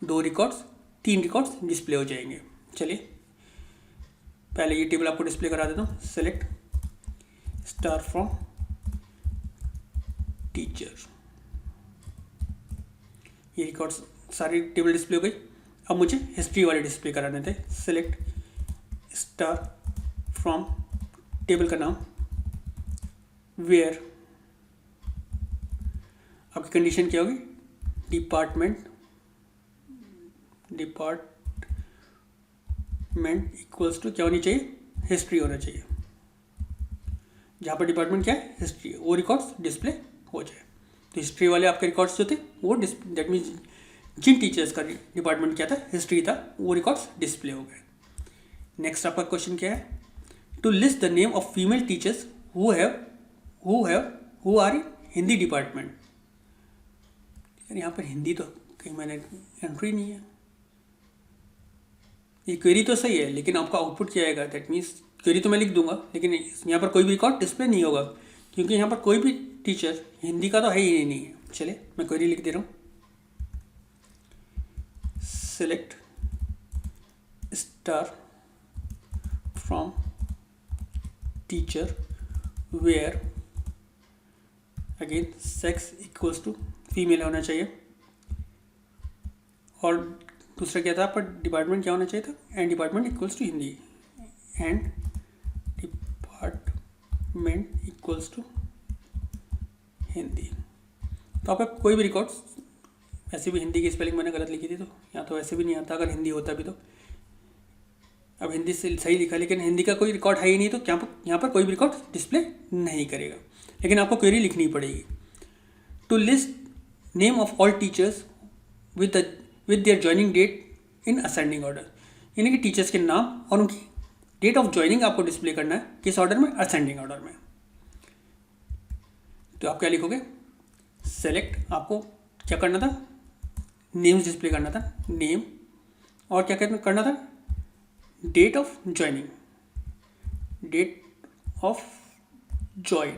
2 रिकॉर्ड्स, 3 रिकॉर्ड्स डिस्प्ले हो जाएंगे। चलिए पहले ये टेबल आपको डिस्प्ले करा देता हूँ। सेलेक्ट स्टार फ्रॉम टीचर, ये रिकॉर्ड्स सारी टेबल डिस्प्ले हो गई। अब मुझे हिस्ट्री वाले डिस्प्ले कराने थे। सेलेक्ट स्टार फ्रॉम टेबल का नाम वेयर, आपकी कंडीशन क्या होगी, डिपार्टमेंट इक्वल्स टू क्या होनी चाहिए, हिस्ट्री होना चाहिए। जहाँ पर डिपार्टमेंट क्या है, हिस्ट्री, वो रिकॉर्ड्स डिस्प्ले हो जाए। तो हिस्ट्री वाले आपके रिकॉर्ड्स जो थे वो दैट मीन्स जिन टीचर्स का डिपार्टमेंट क्या था, हिस्ट्री था, वो रिकॉर्ड्स डिस्प्ले हो गए। नेक्स्ट आपका क्वेश्चन क्या है, to list the name of female teachers who are in Hindi department. यहाँ पर हिंदी तो कहीं मैंने एंट्री नहीं है। ये क्वेरी तो सही है लेकिन आपका आउटपुट क्या आएगा, दैट मीन्स क्वेरी तो मैं लिख दूंगा लेकिन यहाँ पर कोई भी रिकॉर्ड डिस्प्ले नहीं होगा क्योंकि यहाँ पर कोई भी टीचर हिंदी का तो है ही नहीं है। चलिए मैं क्वेरी लिख दे रहा हूँ। Select star from teacher where, again sex equals to female होना चाहिए, और दूसरा क्या था पर डिपार्टमेंट क्या होना चाहिए था, and department equals to Hindi, and department equals to Hindi. तो आपका कोई भी रिकॉर्ड्स, वैसे भी हिंदी की स्पेलिंग मैंने गलत लिखी थी तो यहाँ तो वैसे भी नहीं आता, अगर हिंदी होता भी तो। अब हिंदी से सही लिखा लेकिन हिंदी का कोई रिकॉर्ड है ही नहीं तो यहाँ पर कोई भी रिकॉर्ड डिस्प्ले नहीं करेगा, लेकिन आपको क्वेरी लिखनी पड़ेगी। To list name of all teachers with their joining date in ascending order, यानी कि टीचर्स के नाम और उनकी डेट ऑफ ज्वाइनिंग आपको डिस्प्ले करना है किस ऑर्डर में, असेंडिंग ऑर्डर में। तो आप क्या लिखोगे, सेलेक्ट, आपको क्या करना था, नेम्स डिस्प्ले करना था, नेम, और क्या करना था, date of joining, date of join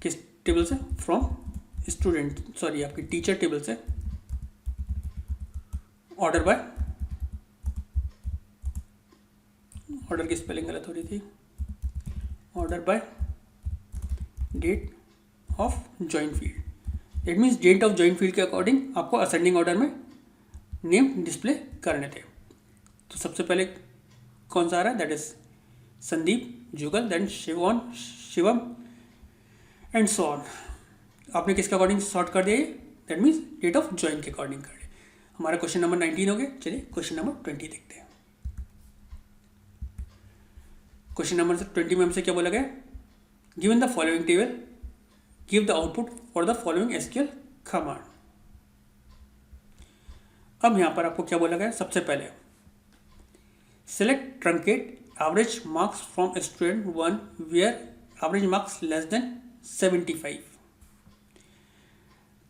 किस टेबल से, फ्रॉम स्टूडेंट, सॉरी आपकी टीचर टेबल से, ऑर्डर बाय, ऑर्डर की स्पेलिंग गलत हो रही थी, order by date of join field, that means date of join field के अकॉर्डिंग आपको असेंडिंग ऑर्डर में नेम डिस्प्ले करने थे। तो सबसे पहले कौन सा आ रहा है, that is Sandeep, Jugal, then Shivam and so on. आपने किसके अकॉर्डिंग सॉर्ट कर दिया, that means date of join के अकॉर्डिंग कर दिया। हमारा क्वेश्चन नंबर 19 हो गया। चलिए क्वेश्चन नंबर 20 देखते हैं। क्वेश्चन नंबर 20 में हमसे क्या बोला गया, given the following table give the output for the following SQL command. अब यहाँ पर आपको क्या बोला गया, सबसे पहले select truncate average marks from student 1 where average marks less than 75।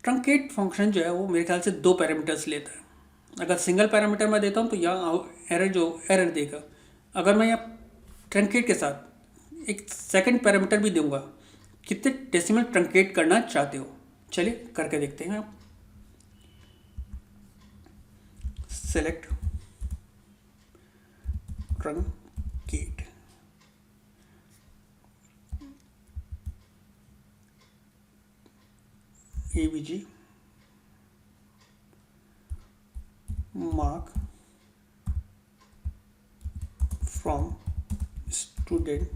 Truncate function जो है वो मेरे ख्याल से 2 पैरामीटर्स लेता है। अगर सिंगल पैरामीटर मैं देता हूँ तो यहाँ एरर देगा। अगर मैं यहाँ ट्रंकेट के साथ एक सेकंड पैरामीटर भी दूंगा, कितने डेसिमल ट्रंकेट करना चाहते हो, चलिए करके देखते हैं आप। Select truncate, AVG mark from student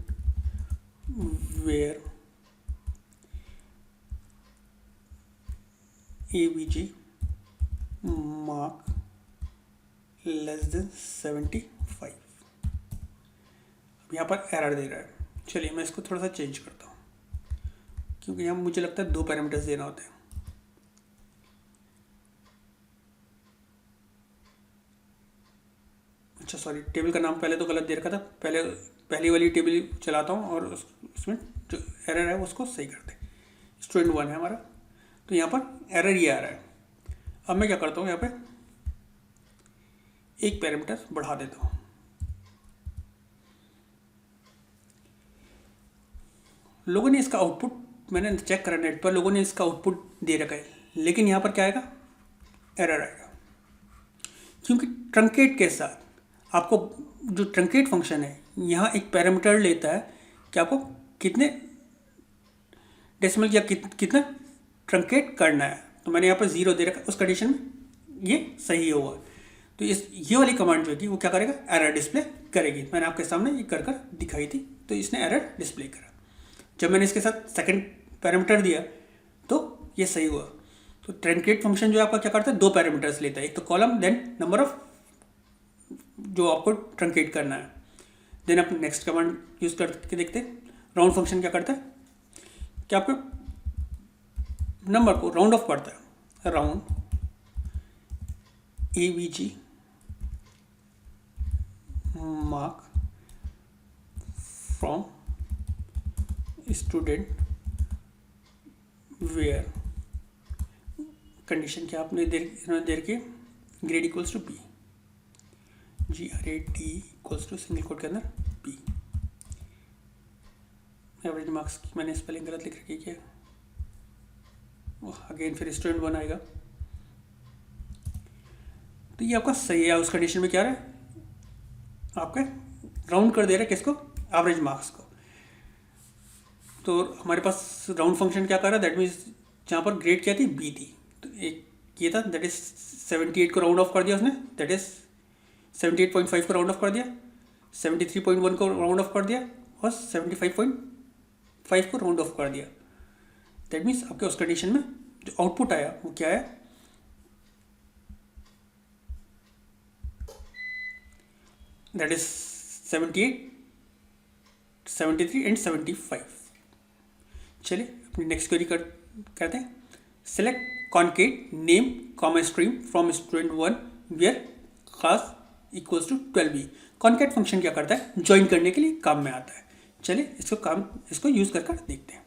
where AVG mark less than 75। अब यहाँ पर एरर दे रहा है। चलिए मैं इसको थोड़ा सा चेंज करता हूँ। क्योंकि यहाँ मुझे लगता है 2 पैरामीटर्स देना होते हैं। अच्छा सॉरी, टेबल का नाम पहले तो गलत दे रखा था, पहली वाली टेबल चलाता हूँ और उसमें जो एरर है उसको सही करते हैं। स्टूडेंट 1 है हमारा, तो यहाँ पर एरर ये आ रहा है। अब मैं क्या करता हूँ, यहाँ पे एक पैरामीटर बढ़ा देता हूँ। लोगों ने इसका आउटपुट, मैंने चेक करा नेट पर, लोगों ने इसका आउटपुट दे रखा है, लेकिन यहाँ पर क्या आएगा, एरर आएगा। क्योंकि ट्रंकेट के साथ आपको जो ट्रंकेट फंक्शन है यहाँ एक पैरामीटर लेता है कि आपको कितने डेसिमल या कितना ट्रंकेट करना है। तो मैंने यहाँ पर 0 दे रखा, उस कंडीशन में ये सही होगा। तो ये वाली कमांड जो है वो क्या करेगा, एरर डिस्प्ले करेगी। मैंने आपके सामने ये कर दिखाई थी, तो इसने एरर डिस्प्ले करा। जब मैंने इसके साथ सेकंड पैरामीटर दिया तो ये सही हुआ। तो ट्रंकेट फंक्शन जो आपका क्या करता है, 2 पैरामीटर्स लेता है, एक तो कॉलम देन नंबर ऑफ जो आपको ट्रंकेट करना है। देन आप नेक्स्ट कमांड यूज़ करके देखते हैं। राउंड फंक्शन क्या करता है कि आपको नंबर को राउंड ऑफ करता है। Round AVG mark from student where condition क्या आपने देर के grade equals to B, GRAD equals to single quote के अंदर बी। एवरेज मार्क्स की मैंने स्पेलिंग गलत लिख रखी है, अगेन फिर स्टूडेंट 1 आएगा। तो ये आपका सही है। उस कंडीशन में क्या रहा है, आपके राउंड कर दे रहा है किसको, एवरेज मार्क्स को। तो हमारे पास राउंड फंक्शन क्या कर रहा है, दैट मीन्स जहाँ पर ग्रेड क्या थी, बी थी, तो एक ये था, दैट इज 78 को राउंड ऑफ कर दिया उसने, दैट इज 78.5 को राउंड ऑफ कर दिया, 73.1 को राउंड ऑफ कर दिया और 75.5 को राउंड ऑफ कर दिया। दैट मीन्स आपके उस कंडीशन में जो आउटपुट आया वो क्या है, दैट इज 78, 73 एंड 75। चलिए अपनी नेक्स्ट क्वेरी करते हैं। Select concat name comma stream from student 1 where class equals to 12b। Concat function क्या करता है, ज्वाइन करने के लिए काम में आता है। चलिए इसको यूज कर देखते हैं।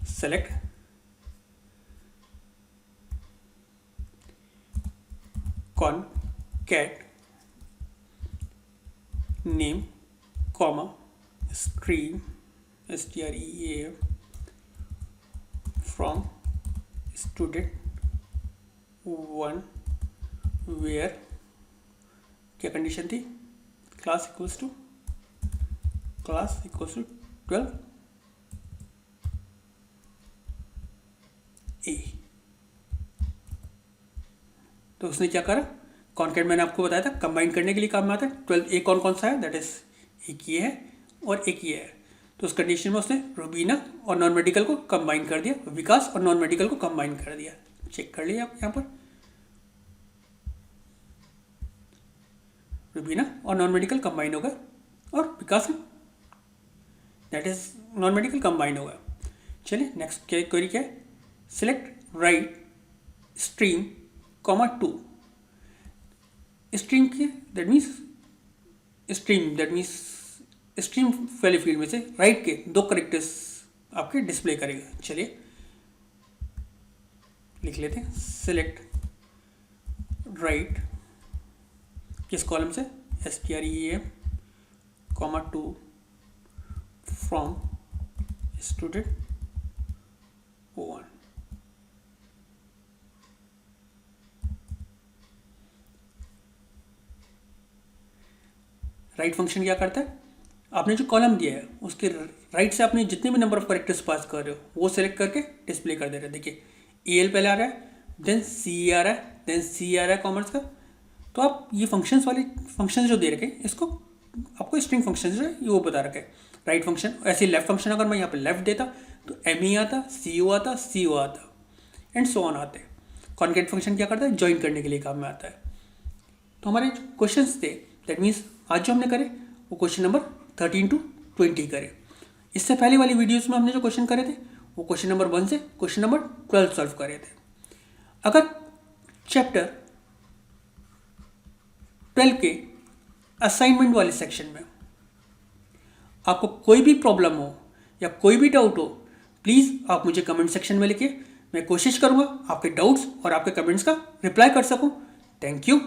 Select concat name comma stream STREAM from student 1 where क्या कंडीशन थी, क्लास इक्वल्स टू 12 ए। तो उसने क्या करा, कॉन्केट मैंने आपको बताया था कंबाइन करने के लिए काम में आता है। 12 ए कौन सा है, दैट इज एक ये है और एक ये है। तो उस कंडीशन में उसने रुबीना और नॉन मेडिकल को कंबाइन कर दिया, विकास और नॉन मेडिकल को कंबाइन कर दिया। चेक कर लिया आप यहाँ पर, रुबीना और नॉन मेडिकल कंबाइन होगा और Vikas that is non medical combine होगा। चलिए नेक्स्ट क्वेरी क्या है, select right stream comma 2। Stream की दैट मीन्स स्ट्रीम वाले फील्ड में से राइट के 2 करेक्टर्स आपके डिस्प्ले करेगा। चलिए लिख लेते हैं, सिलेक्ट राइट किस कॉलम से, STREAM comma 2 from student 1। Right function क्या करता है, आपने जो कॉलम दिया है उसके राइट से आपने जितने भी नंबर ऑफ करेक्टर्स पास कर रहे हो वो सेलेक्ट करके डिस्प्ले कर दे रहे हैं। देखिए AL पहले आ रहा है, देन CE आ रहा है, देन C आ रहा है कॉमर्स का। तो आप ये फंक्शंस जो दे रखे हैं इसको आपको स्ट्रिंग फंक्शन जो है ये वो बता रखा है। राइट फंक्शन, ऐसे लेफ्ट फंक्शन अगर मैं यहाँ पे लेफ्ट देता तो ME आता, CO आता, CO आता एंड सो ऑन आते। कॉन्केट फंक्शन क्या करता है, ज्वाइन करने के लिए काम में आता है। तो हमारे जो क्वेश्चंस थे दैट मीन्स आज जो हमने करे वो क्वेश्चन नंबर 13 to 20 करे। इससे पहले वाली वीडियोस में हमने जो क्वेश्चन करे थे वो क्वेश्चन नंबर 1 से क्वेश्चन नंबर 12 सॉल्व कर रहे थे। अगर चैप्टर 12 के असाइनमेंट वाले सेक्शन में आपको कोई भी प्रॉब्लम हो या कोई भी डाउट हो, प्लीज़ आप मुझे कमेंट सेक्शन में लिखिए। मैं कोशिश करूँगा आपके डाउट्स और आपके कमेंट्स का रिप्लाई कर सकूँ। Thank you.